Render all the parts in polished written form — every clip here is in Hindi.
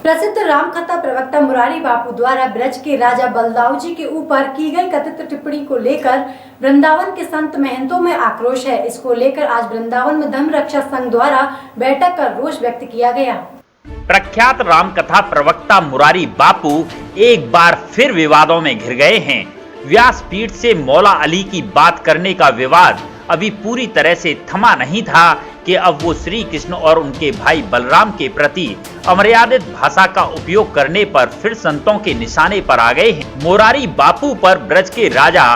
प्रसिद्ध रामकथा प्रवक्ता मुरारी बापू द्वारा ब्रज के राजा बलदाऊ जी के ऊपर की गई कथित टिप्पणी को लेकर वृंदावन के संत महंतों में आक्रोश है। इसको लेकर आज वृंदावन में धर्म रक्षा संघ द्वारा बैठक कर रोष व्यक्त किया गया। प्रख्यात रामकथा प्रवक्ता मुरारी बापू एक बार फिर विवादों में घिर गए हैं। व्यासपीठ से मौला अली की बात करने का विवाद अभी पूरी तरह से थमा नहीं था कि अब वो श्री कृष्ण और उनके भाई बलराम के प्रति अमर्यादित भाषा का उपयोग करने पर फिर संतों के निशाने पर आ गए हैं। मुरारी बापू पर ब्रज के राजा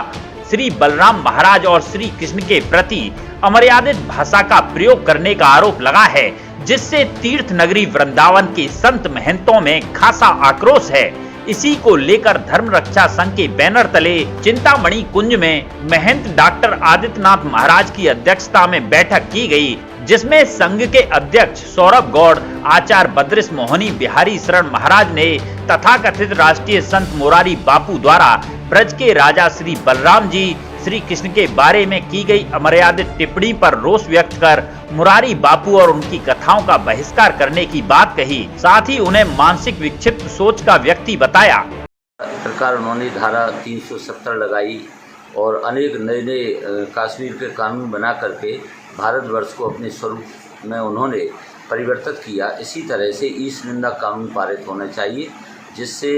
श्री बलराम महाराज और श्री कृष्ण के प्रति अमर्यादित भाषा का प्रयोग करने का आरोप लगा है, जिससे तीर्थ नगरी वृंदावन के संत महंतों में खासा आक्रोश है। इसी को लेकर धर्म रक्षा संघ के बैनर तले चिंतामणि कुंज में महंत डॉक्टर आदित्यनाथ महाराज की अध्यक्षता में बैठक की गई, जिसमें संघ के अध्यक्ष सौरभ गौड़, आचार्य बद्रिश मोहनी बिहारी शरण महाराज ने तथाकथित राष्ट्रीय संत मुरारी बापू द्वारा ब्रज के राजा श्री बलराम जी श्री कृष्ण के बारे में की गई अमर्यादित टिप्पणी पर रोष व्यक्त कर मुरारी बापू और उनकी कथाओं का बहिष्कार करने की बात कही। साथ ही उन्हें मानसिक विक्षिप्त सोच का व्यक्ति बताया। सरकार उन्होंने धारा 370 लगाई और अनेक नए नए कश्मीर के कानून बना करके भारतवर्ष को अपने स्वरूप में उन्होंने परिवर्तित किया। इसी तरह से ईश निंदा कानून पारित होना चाहिए, जिससे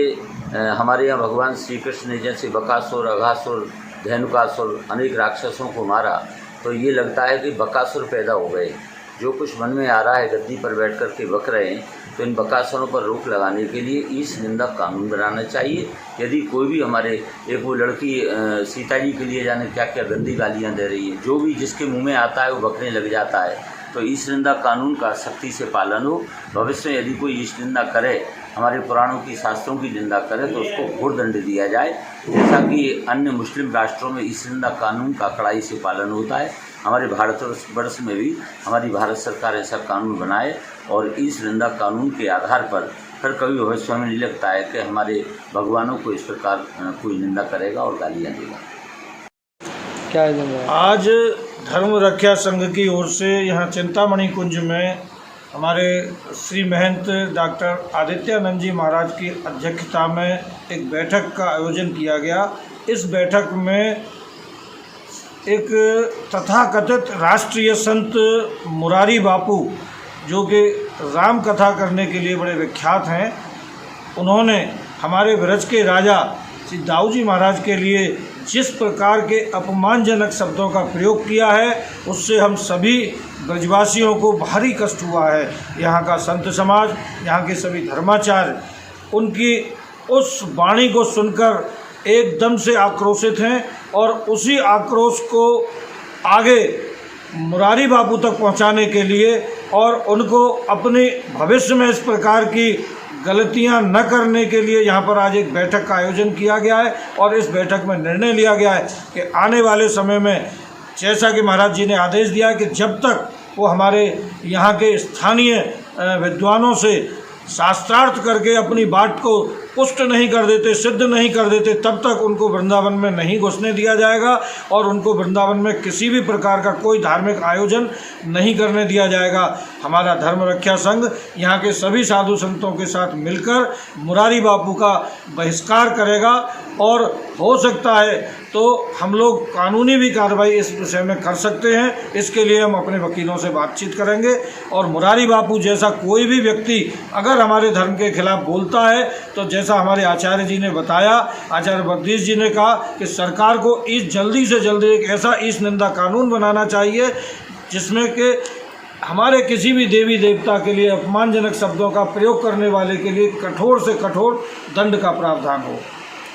हमारे यहाँ भगवान श्री कृष्ण ने जैसे बकासुर, अघासुर, धेनुकासुर अनेक राक्षसों को मारा, तो ये लगता है कि बकासुर पैदा हो गए। जो कुछ मन में आ रहा है गद्दी पर बैठ कर के बक रहे हैं, तो इन बकासुरों पर रोक लगाने के लिए ईश निंदा कानून बनाना चाहिए। यदि कोई भी हमारे एक वो लड़की सीता जी के लिए जाने क्या क्या गंदी गालियाँ दे रही है, जो भी जिसके मुंह में आता है वो बकने लग जाता है, तो ईश निंदा कानून का सख्ती से पालन हो। भविष्य में यदि कोई ईश निंदा करे, हमारे पुराणों की शास्त्रों की निंदा करे, तो उसको घोर दंड दिया जाए, जैसा कि अन्य मुस्लिम राष्ट्रों में ईश निंदा कानून का कड़ाई से पालन होता है। हमारे भारतवर्ष में भी हमारी भारत सरकार ऐसा कानून बनाए और ईश निंदा कानून के आधार पर फिर कभी भविष्य में नहीं लगता है कि हमारे भगवानों को इस प्रकार कोई निंदा करेगा और गालियाँ देगा। क्या है आज धर्म रक्षा संघ की ओर से यहाँ चिंतामणि कुंज में हमारे श्री महंत डॉक्टर आदित्यानंद जी महाराज की अध्यक्षता में एक बैठक का आयोजन किया गया। इस बैठक में एक तथाकथित राष्ट्रीय संत मुरारी बापू, जो कि राम कथा करने के लिए बड़े विख्यात हैं, उन्होंने हमारे ब्रज के राजा श्री दाऊ जी महाराज के लिए जिस प्रकार के अपमानजनक शब्दों का प्रयोग किया है, उससे हम सभी ब्रजवासियों को भारी कष्ट हुआ है। यहाँ का संत समाज, यहाँ के सभी धर्माचार्य उनकी उस वाणी को सुनकर एकदम से आक्रोशित हैं और उसी आक्रोश को आगे मुरारी बापू तक पहुँचाने के लिए और उनको अपने भविष्य में इस प्रकार की गलतियां न करने के लिए यहाँ पर आज एक बैठक का आयोजन किया गया है। और इस बैठक में निर्णय लिया गया है कि आने वाले समय में, जैसा कि महाराज जी ने आदेश दिया है कि जब तक वो हमारे यहाँ के स्थानीय विद्वानों से शास्त्रार्थ करके अपनी बात को पुष्ट नहीं कर देते, सिद्ध नहीं कर देते, तब तक उनको वृंदावन में नहीं घुसने दिया जाएगा और उनको वृंदावन में किसी भी प्रकार का कोई धार्मिक आयोजन नहीं करने दिया जाएगा। हमारा धर्म रक्षा संघ यहाँ के सभी साधु संतों के साथ मिलकर मुरारी बापू का बहिष्कार करेगा और हो सकता है तो हम लोग कानूनी भी कार्रवाई इस विषय में कर सकते हैं। इसके लिए हम अपने वकीलों से बातचीत करेंगे और मुरारी बापू जैसा कोई भी व्यक्ति अगर हमारे धर्म के खिलाफ बोलता है, तो जैसा हमारे आचार्य जी ने बताया, आचार्य बद्रीश जी ने कहा कि सरकार को इस जल्दी से जल्दी एक ऐसा ईश निंदा कानून बनाना चाहिए जिसमें कि हमारे किसी भी देवी देवता के लिए अपमानजनक शब्दों का प्रयोग करने वाले के लिए कठोर से कठोर दंड का प्रावधान हो।